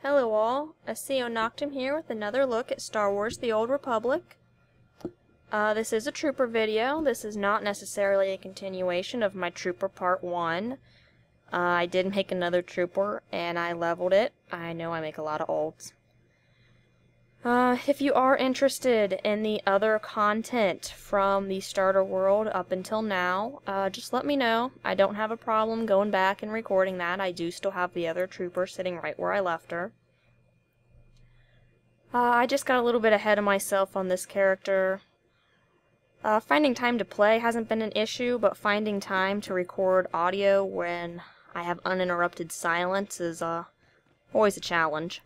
Hello all, Accionoctem here with another look at Star Wars The Old Republic. This is a Trooper video. This is not necessarily a continuation of my Trooper Part 1. I did make another Trooper, and I leveled it. I know I make a lot of olds. If you are interested in the other content from the starter world up until now, just let me know. I don't have a problem going back and recording that. I do still have the other Trooper sitting right where I left her. I just got a little bit ahead of myself on this character. Finding time to play hasn't been an issue, but finding time to record audio when I have uninterrupted silence is always a challenge.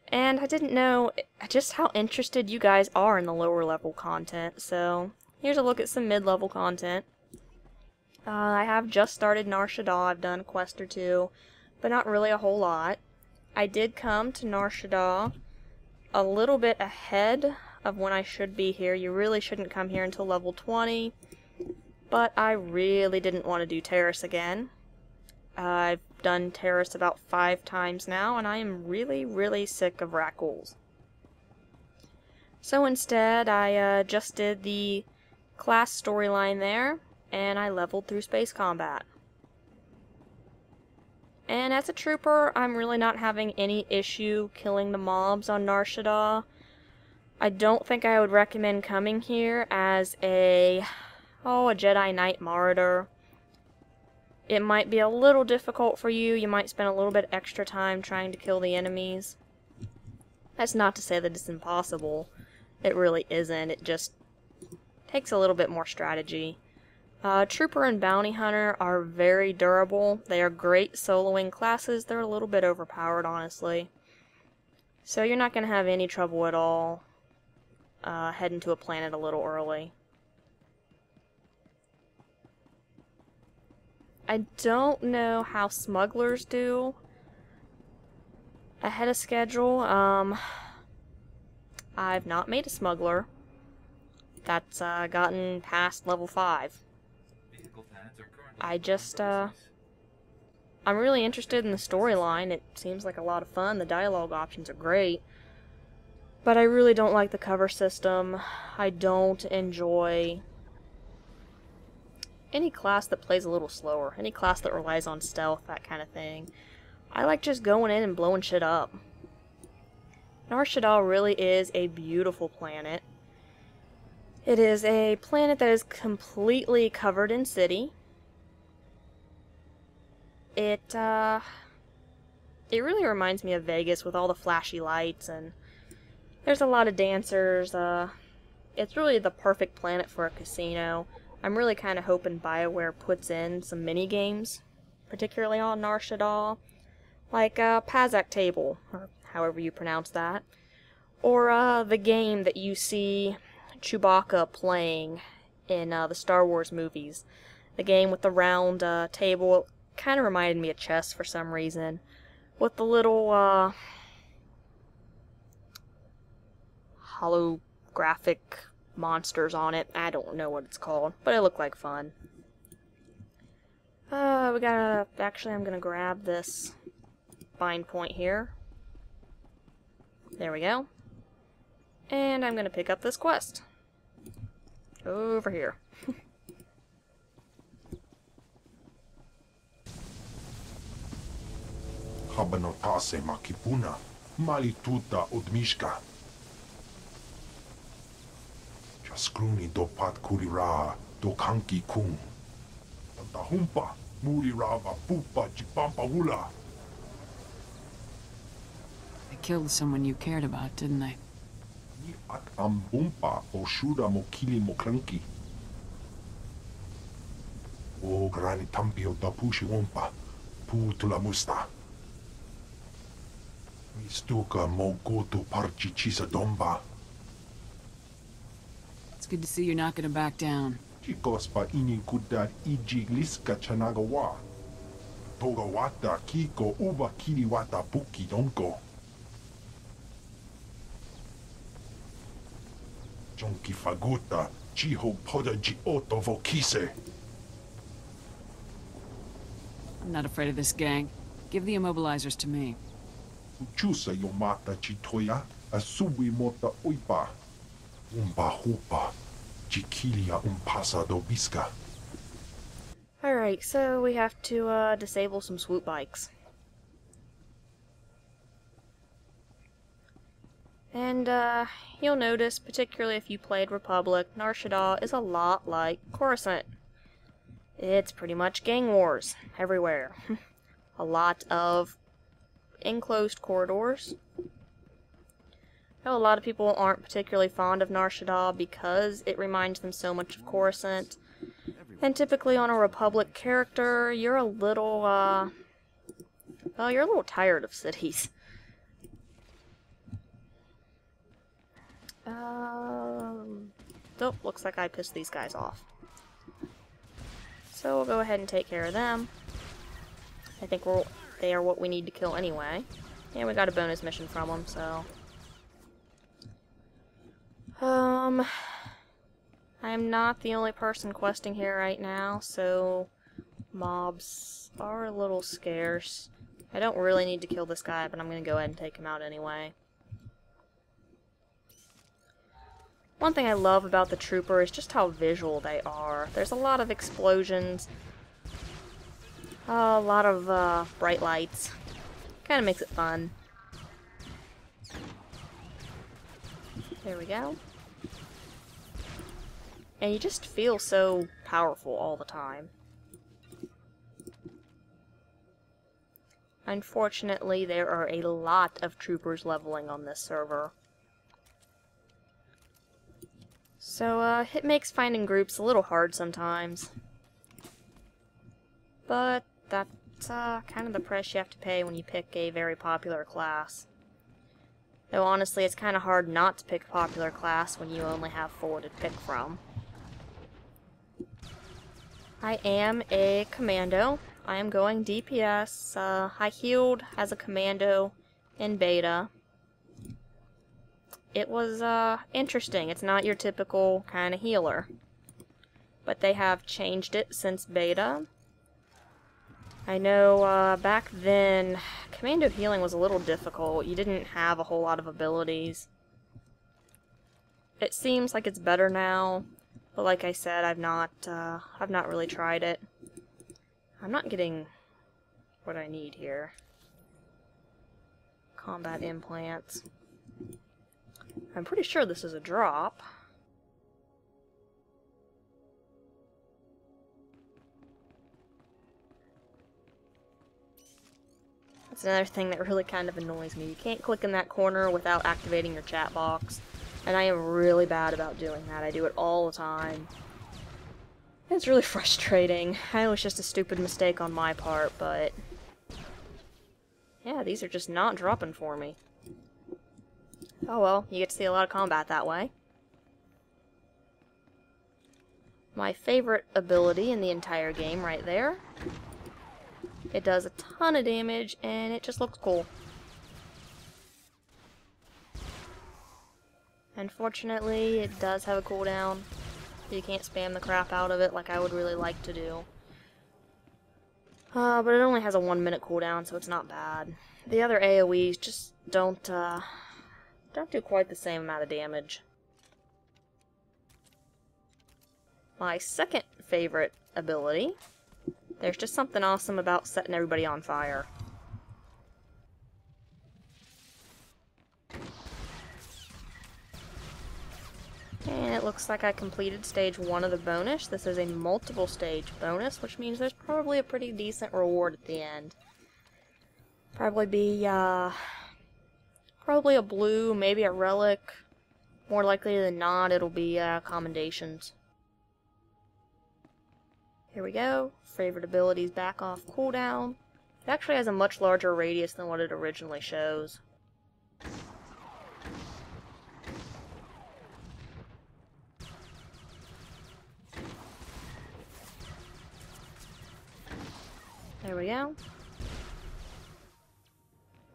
And I didn't know just how interested you guys are in the lower level content, so here's a look at some mid-level content. I have just started Nar Shadaa. I've done a quest or two, but not really a whole lot. I did come to Nar Shadaa a little bit ahead of when I should be here. You really shouldn't come here until level 20, but I really didn't want to do Terrace again. I've done Terrace about 5 times now, and I am really sick of Rackles. So instead, I just did the class storyline there, and I leveled through space combat. And as a Trooper, I'm really not having any issue killing the mobs on Nar Shadaa. I don't think I would recommend coming here as a Jedi Knight Marauder. It might be a little difficult for you. You might spend a little bit extra time trying to kill the enemies. That's not to say that it's impossible. It really isn't. It just takes a little bit more strategy. Trooper and Bounty Hunter are very durable. They are great soloing classes. They're a little bit overpowered, honestly. So you're not going to have any trouble at all heading to a planet a little early. I don't know how smugglers do ahead of schedule. I've not made a smuggler that's gotten past level 5. I'm really interested in the storyline. It seems like a lot of fun. The dialogue options are great. But I really don't like the cover system. I don't enjoy any class that plays a little slower, any class that relies on stealth, that kind of thing. I like just going in and blowing shit up. Nar Shadaa really is a beautiful planet. It is a planet that is completely covered in city. It really reminds me of Vegas with all the flashy lights, and there's a lot of dancers. It's really the perfect planet for a casino. I'm really kind of hoping Bioware puts in some mini-games, particularly on Nar Shadaa, like Pazak Table, or however you pronounce that, or the game that you see Chewbacca playing in the Star Wars movies. The game with the round table kind of reminded me of chess for some reason, with the little holographic monsters on it. I don't know what it's called, but it looked like fun. Actually, I'm gonna grab this bind point here. There we go. And I'm gonna pick up this quest. Over here. Habanotase makipuna, malituta odmishka. Jaskruni do pat kurira do kanki kung. Tantahumpa, murirava pupa chipampa hula. They killed someone you cared about, didn't they? Ni at ambumpa o shura mokili mokranki. O grani tampio da pushi wompa, pu tula musta. Mistuka mo goto parchi chisa domba. It's good to see you're not gonna back down. Chikospa ini kudar iji liska chanagawa. Togawata kiko uba kiriwata puki donko. Jonki faguta chiho poda ji oto vokise. I'm not afraid of this gang. Give the immobilizers to me. Uchusa yo mata chitoya, asubi mota uipa. Umba hupa, chikilia umpasa dobiska. Alright, so we have to disable some swoop bikes. And you'll notice, particularly if you played Republic, Nar Shadaa is a lot like Coruscant. It's pretty much gang wars everywhere. A lot of enclosed corridors. I know a lot of people aren't particularly fond of Nar Shadaa because it reminds them so much of Coruscant. And typically on a Republic character, you're a little, well, you're a little tired of cities. Oh, looks like I pissed these guys off. So we'll go ahead and take care of them. I think they are what we need to kill anyway. And we got a bonus mission from them, so... I am not the only person questing here right now, so mobs are a little scarce. I don't really need to kill this guy, but I'm going to go ahead and take him out anyway. One thing I love about the Trooper is just how visual they are. There's a lot of explosions, a lot of bright lights. Kind of makes it fun. There we go. And you just feel so powerful all the time. Unfortunately, there are a lot of troopers leveling on this server. So, it makes finding groups a little hard sometimes. But that's kind of the price you have to pay when you pick a very popular class. Though honestly, it's kind of hard not to pick a popular class when you only have 4 to pick from. I am a commando. I am going DPS. I healed as a commando in beta. It was interesting. It's not your typical kind of healer. But they have changed it since beta. I know back then, commando healing was a little difficult. You didn't have a whole lot of abilities. It seems like it's better now. But like I said, I've not really tried it. I'm not getting what I need here. Combat implants. I'm pretty sure this is a drop. That's another thing that really kind of annoys me. You can't click in that corner without activating your chat box. And I am really bad about doing that. I do it all the time. It's really frustrating. I know it's just a stupid mistake on my part, but... yeah, these are just not dropping for me. Oh well, you get to see a lot of combat that way. My favorite ability in the entire game right there. It does a ton of damage, and it just looks cool. Unfortunately, it does have a cooldown. You can't spam the crap out of it like I would really like to do. But it only has a 1-minute cooldown, so it's not bad. The other AoEs just don't do quite the same amount of damage. My second favorite ability, there's just something awesome about setting everybody on fire. And it looks like I completed stage 1 of the bonus. This is a multiple stage bonus, which means there's probably a pretty decent reward at the end. Probably be, probably a blue, maybe a relic. More likely than not, it'll be, commendations. Here we go. Favorite abilities back off cooldown. It actually has a much larger radius than what it originally shows. There we go.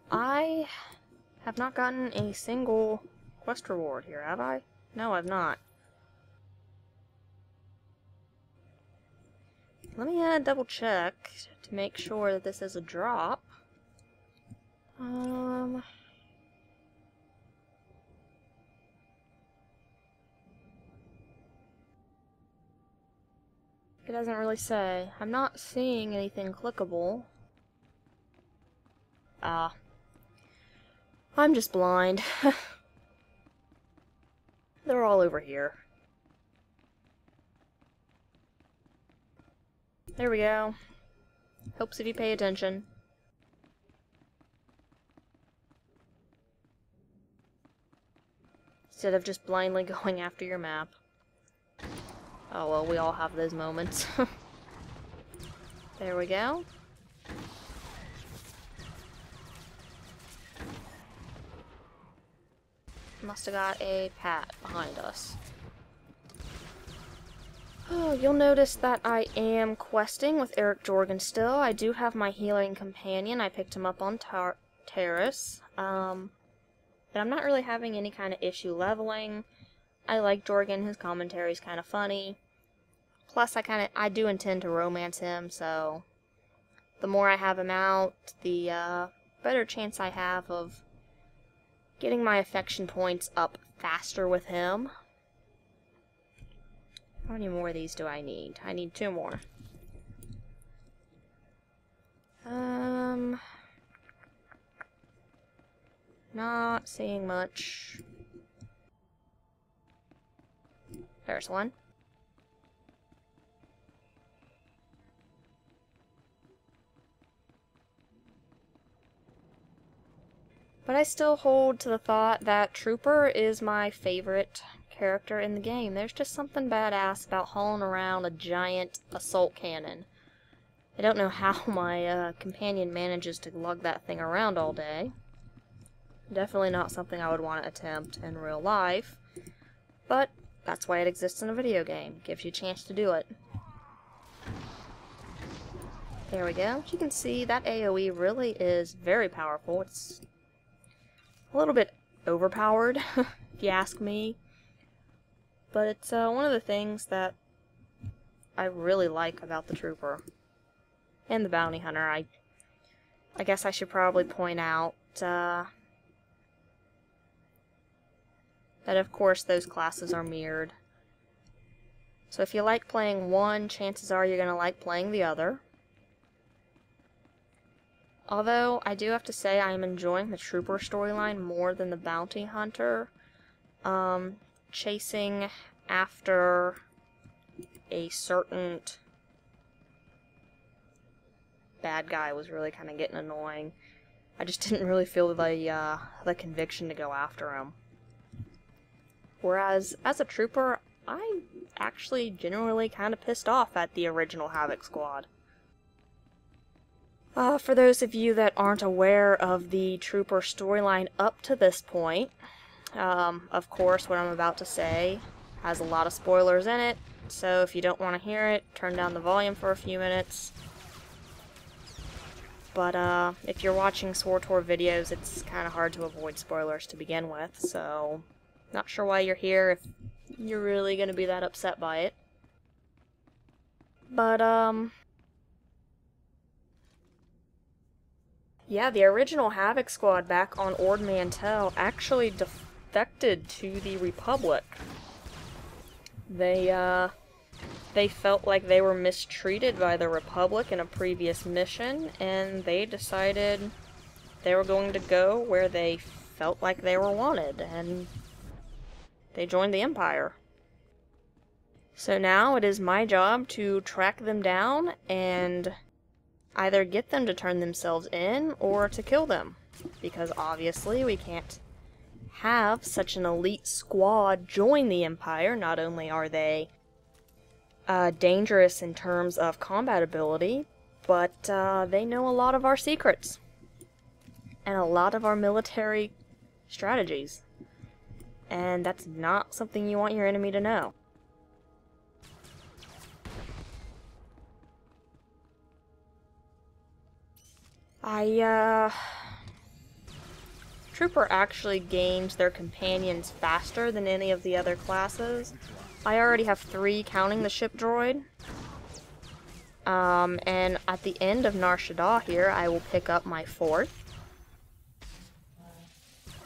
I have not gotten a single quest reward here, have I? No, I've not. Let me double check to make sure that this is a drop. It doesn't really say. I'm not seeing anything clickable. Ah. I'm just blind. They're all over here. There we go. Helps if you pay attention. Instead of just blindly going after your map. Oh well, we all have those moments. There we go. Must have got a pat behind us. Oh, you'll notice that I am questing with Eric Jorgen still. I do have my healing companion. I picked him up on Terrace. But I'm not really having any kind of issue leveling. I like Jorgen. His commentary is kind of funny. Plus, I do intend to romance him, so the more I have him out, the better chance I have of getting my affection points up faster with him. How many more of these do I need? I need 2 more. Not seeing much. There's one. But I still hold to the thought that Trooper is my favorite character in the game. There's just something badass about hauling around a giant assault cannon. I don't know how my companion manages to lug that thing around all day. Definitely not something I would want to attempt in real life, but that's why it exists in a video game. Gives you a chance to do it. There we go. As you can see, that AoE really is very powerful. It's a little bit overpowered, if you ask me. But it's one of the things that I really like about the Trooper. And the Bounty Hunter. I guess I should probably point out that of course those classes are mirrored. So if you like playing one, chances are you're going to like playing the other. Although, I do have to say I am enjoying the Trooper storyline more than the Bounty Hunter. Chasing after a certain bad guy was really kind of getting annoying. I just didn't really feel the conviction to go after him. Whereas, as a Trooper, I'm actually genuinely kind of pissed off at the original Havoc Squad. For those of you that aren't aware of the Trooper storyline up to this point, of course what I'm about to say has a lot of spoilers in it, so if you don't want to hear it, turn down the volume for a few minutes. But if you're watching SWTOR videos, it's kind of hard to avoid spoilers to begin with, so not sure why you're here if you're really going to be that upset by it. But, yeah, the original Havoc Squad back on Ord Mantell actually defected to the Republic. They felt like they were mistreated by the Republic in a previous mission, and they decided they were going to go where they felt like they were wanted, and they joined the Empire. So now it is my job to track them down and either get them to turn themselves in or to kill them, because obviously we can't have such an elite squad join the Empire. Not only are they dangerous in terms of combat ability, but they know a lot of our secrets and a lot of our military strategies, and that's not something you want your enemy to know. Trooper actually gains their companions faster than any of the other classes. I already have 3 counting the ship droid. And at the end of Nar Shadaa here, I will pick up my 4th.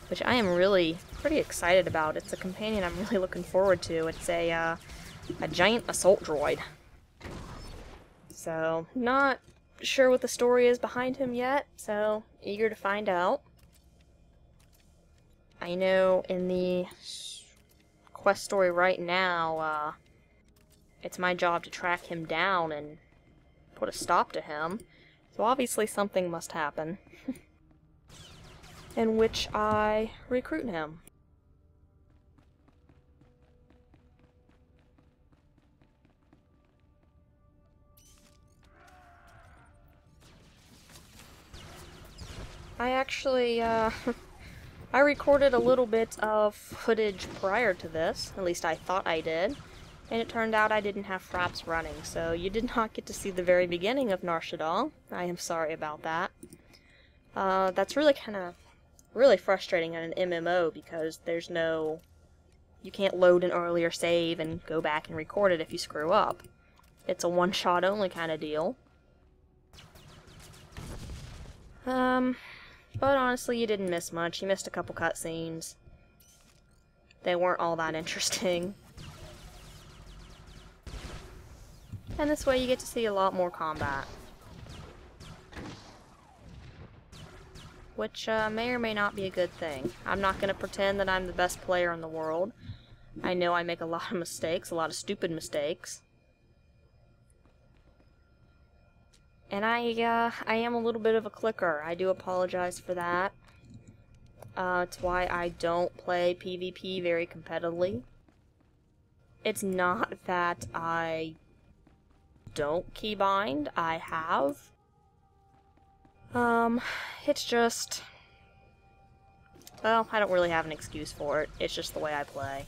Which I am really pretty excited about. It's a companion I'm really looking forward to. It's a giant assault droid. So, not sure what the story is behind him yet, so eager to find out. I know in the quest story right now, it's my job to track him down and put a stop to him. So obviously something must happen. In which I recruit him. I actually, I recorded a little bit of footage prior to this, at least I thought I did, and it turned out I didn't have fraps running, so you did not get to see the very beginning of Nar Shadaa. I am sorry about that. That's really frustrating in an MMO because there's no... You can't load an earlier save and go back and record it if you screw up. It's a one-shot only kind of deal. But honestly, you didn't miss much. You missed a couple cutscenes. They weren't all that interesting. And this way you get to see a lot more combat. Which may or may not be a good thing. I'm not going to pretend that I'm the best player in the world. I know I make a lot of mistakes, a lot of stupid mistakes. And I am a little bit of a clicker. I do apologize for that. It's why I don't play PvP very competitively. It's not that I don't keybind. I have. It's just... Well, I don't really have an excuse for it. It's just the way I play.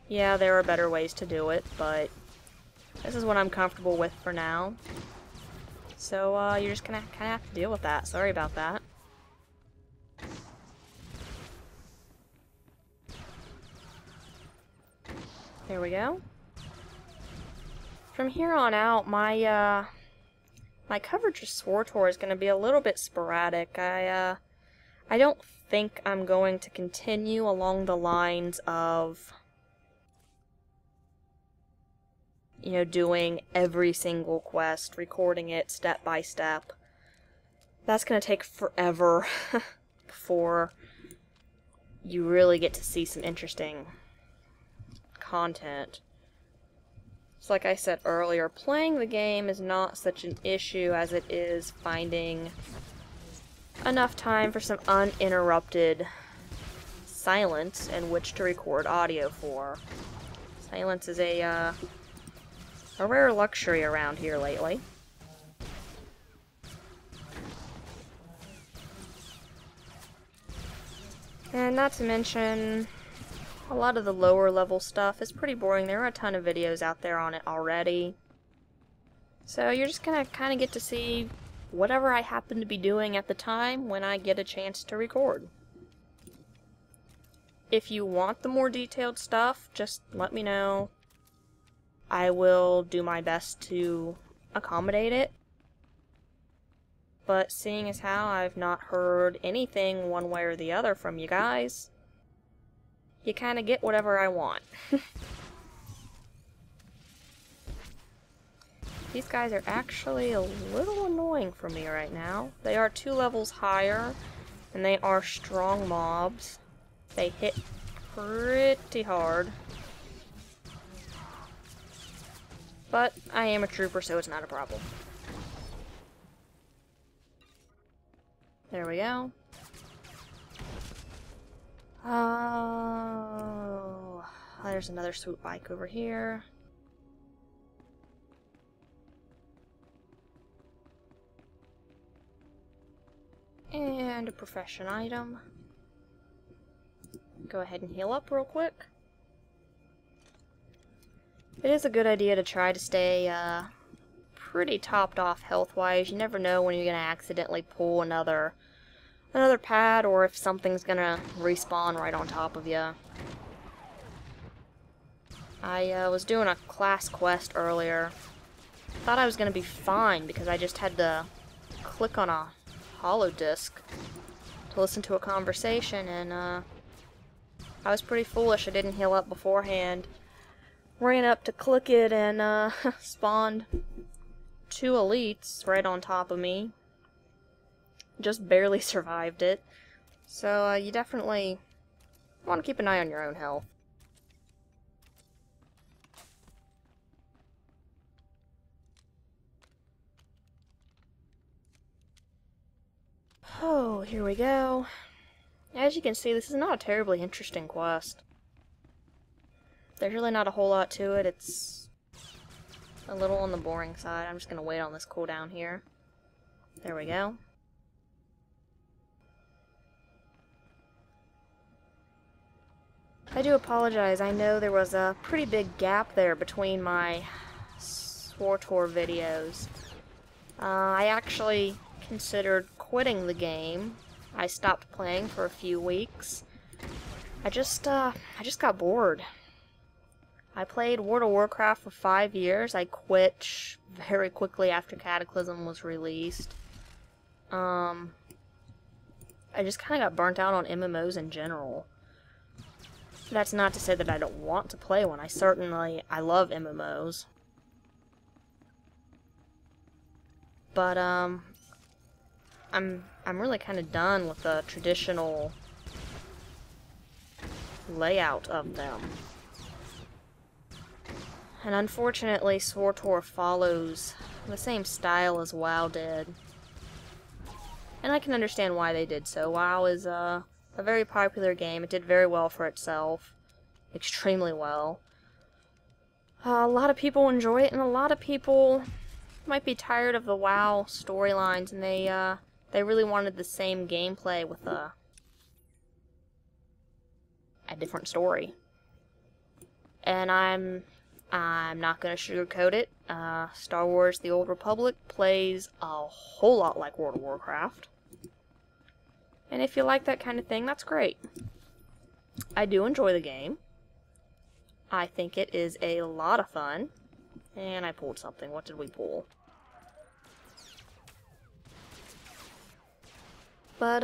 Yeah, there are better ways to do it, but this is what I'm comfortable with for now. So, you're just gonna kinda have to deal with that. Sorry about that. There we go. From here on out, my coverage of SWTOR is gonna be a little bit sporadic. I don't think I'm going to continue along the lines of, you know, doing every single quest, recording it step by step. That's gonna take forever before you really get to see some interesting content. So like I said earlier, playing the game is not such an issue as it is finding enough time for some uninterrupted silence in which to record audio for. Silence is a rare luxury around here lately. And not to mention, a lot of the lower level stuff is pretty boring. There are a ton of videos out there on it already. So you're just gonna kind of get to see whatever I happen to be doing at the time when I get a chance to record. If you want the more detailed stuff, just let me know. I will do my best to accommodate it. But seeing as how I've not heard anything one way or the other from you guys, you kind of get whatever I want. These guys are actually a little annoying for me right now. They are 2 levels higher, and they are strong mobs. They hit pretty hard. But I am a trooper, so it's not a problem. There we go. Oh, there's another swoop bike over here. And a profession item. Go ahead and heal up real quick. It is a good idea to try to stay pretty topped off health-wise. You never know when you're gonna accidentally pull another pad, or if something's gonna respawn right on top of you. I was doing a class quest earlier. Thought I was gonna be fine because I just had to click on a hollow disk to listen to a conversation, and I was pretty foolish. I didn't heal up beforehand. Ran up to click it and spawned 2 elites right on top of me. Just barely survived it. So, you definitely want to keep an eye on your own health. Oh, here we go. As you can see, this is not a terribly interesting quest. There's really not a whole lot to it. It's a little on the boring side. I'm just going to wait on this cooldown here. There we go. I do apologize. I know there was a pretty big gap there between my SWTOR videos. I actually considered quitting the game. I stopped playing for a few weeks. I just got bored. I played World of Warcraft for 5 years. I quit very quickly after Cataclysm was released. I just kind of got burnt out on MMOs in general. That's not to say that I don't want to play one. I love MMOs. But, I'm really kind of done with the traditional layout of them. And unfortunately, SWTOR follows the same style as WoW did. And I can understand why they did so. WoW is a very popular game. It did very well for itself. Extremely well. A lot of people enjoy it, and a lot of people might be tired of the WoW storylines, and they really wanted the same gameplay with a different story. And I'm not going to sugarcoat it. Star Wars: The Old Republic plays a whole lot like World of Warcraft. And if you like that kind of thing, that's great. I do enjoy the game. I think it is a lot of fun. And I pulled something. What did we pull? But,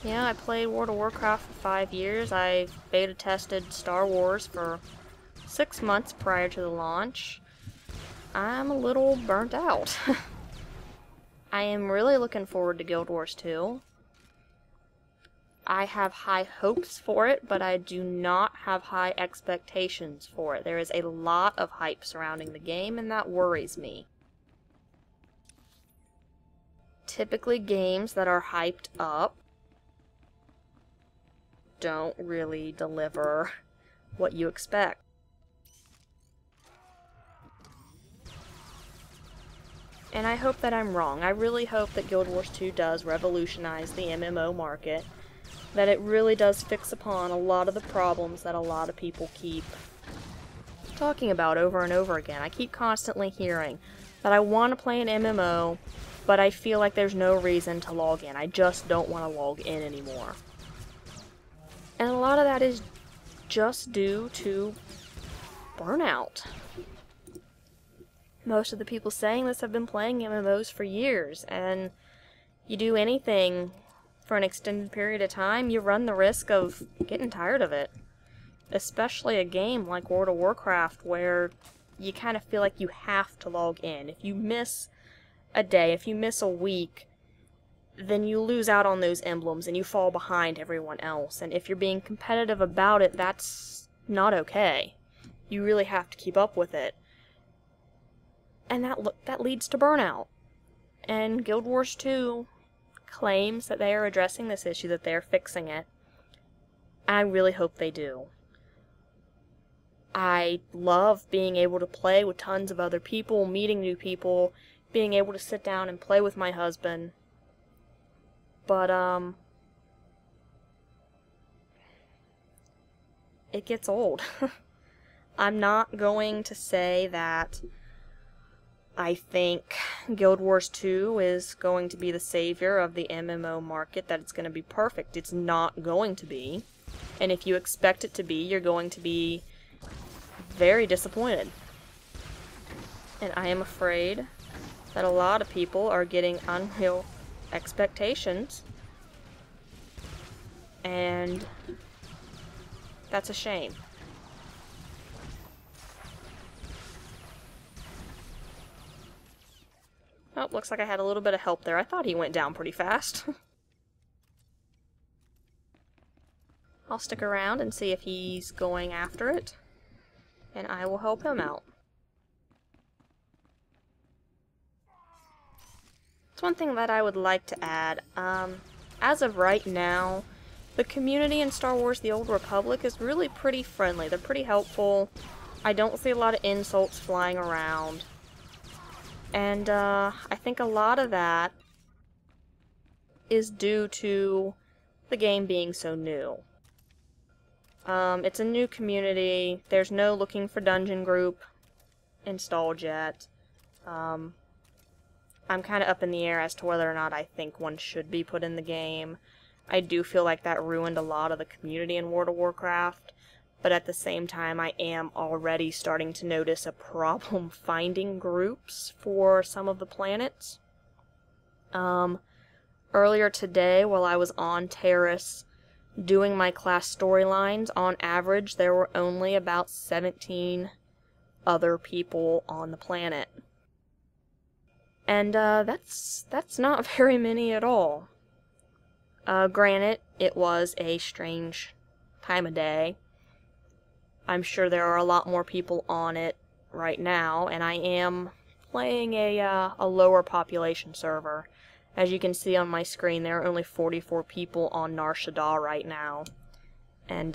yeah, I played World of Warcraft for 5 years. I beta tested Star Wars for 6 months prior to the launch. I'm a little burnt out. I am really looking forward to Guild Wars 2. I have high hopes for it, but I do not have high expectations for it. There is a lot of hype surrounding the game, and that worries me. Typically, games that are hyped up don't really deliver what you expect. And I hope that I'm wrong. I really hope that Guild Wars 2 does revolutionize the MMO market. That it really does fix upon a lot of the problems that a lot of people keep talking about over and over again. I keep constantly hearing that I want to play an MMO, but I feel like there's no reason to log in. I just don't want to log in anymore. And a lot of that is just due to burnout. Most of the people saying this have been playing MMOs for years, and you do anything for an extended period of time, you run the risk of getting tired of it. Especially a game like World of Warcraft, where you kind of feel like you have to log in. If you miss a day, if you miss a week, then you lose out on those emblems and you fall behind everyone else. And if you're being competitive about it, that's not okay. You really have to keep up with it. And that leads to burnout. And Guild Wars 2 claims that they are addressing this issue, that they are fixing it. I really hope they do. I love being able to play with tons of other people, meeting new people, being able to sit down and play with my husband. But, it gets old. I'm not going to say that I think Guild Wars 2 is going to be the savior of the MMO market, that it's going to be perfect. It's not going to be. And if you expect it to be, you're going to be very disappointed. And I am afraid that a lot of people are getting unreal expectations. And that's a shame. Oh, looks like I had a little bit of help there. I thought he went down pretty fast. I'll stick around and see if he's going after it, and I will help him out. It's one thing that I would like to add. As of right now, the community in Star Wars The Old Republic is really pretty friendly. They're pretty helpful. I don't see a lot of insults flying around. And I think a lot of that is due to the game being so new. It's a new community. There's no looking for dungeon group installed yet. I'm kind of up in the air as to whether or not I think one should be put in the game. I do feel like that ruined a lot of the community in World of Warcraft, but at the same time I am already starting to notice a problem finding groups for some of the planets. Earlier today, while I was on Terrace doing my class storylines, on average there were only about 17 other people on the planet. And that's not very many at all. Granted, it was a strange time of day. I'm sure there are a lot more people on it right now, and I am playing a lower population server. As you can see on my screen, there are only 44 people on Nar Shadaa right now. And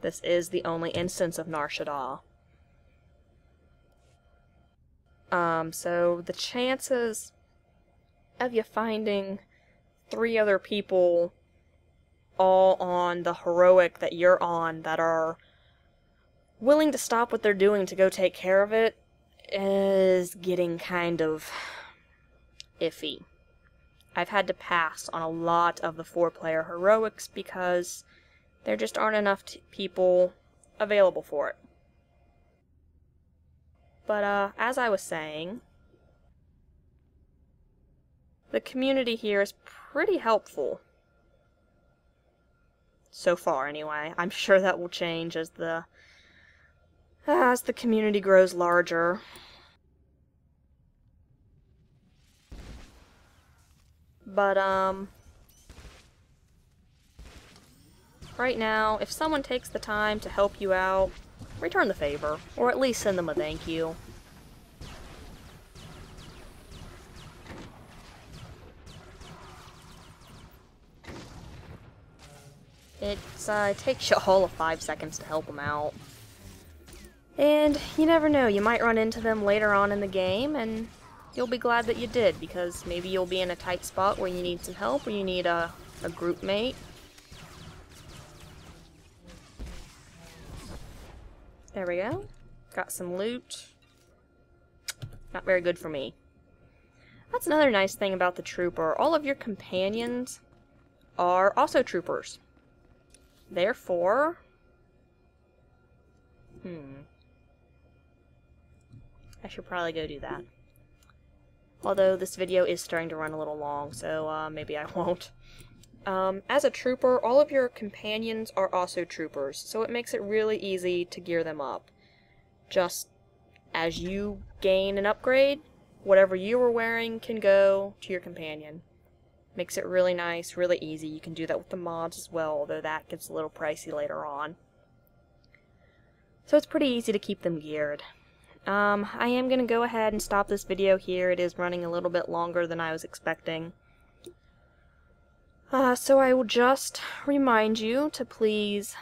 this is the only instance of Nar Shadaa. So the chances of you finding 3 other people all on the heroic that you're on that are willing to stop what they're doing to go take care of it is getting kind of iffy. I've had to pass on a lot of the 4-player heroics because there just aren't enough people available for it. But as I was saying, the community here is pretty helpful. So far, anyway. I'm sure that will change as the community grows larger. But, right now, if someone takes the time to help you out, return the favor, or at least send them a thank you. It takes you all of 5 seconds to help them out. And you never know, you might run into them later on in the game, and you'll be glad that you did, because maybe you'll be in a tight spot where you need some help, or you need a group mate. There we go. Got some loot. Not very good for me. That's another nice thing about the trooper. All of your companions are also troopers. Therefore... I should probably go do that. Although this video is starting to run a little long, so maybe I won't. As a trooper, all of your companions are also troopers, so it makes it really easy to gear them up. Just as you gain an upgrade, whatever you were wearing can go to your companion. Makes it really nice, really easy. You can do that with the mods as well, although that gets a little pricey later on. So it's pretty easy to keep them geared. I am going to go ahead and stop this video here. It is running a little bit longer than I was expecting. So I will just remind you to please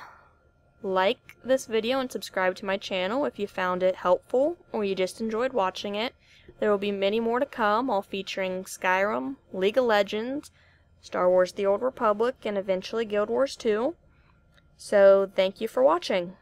like this video and subscribe to my channel if you found it helpful or you just enjoyed watching it. There will be many more to come, all featuring Skyrim, League of Legends, Star Wars The Old Republic, and eventually Guild Wars 2. So thank you for watching.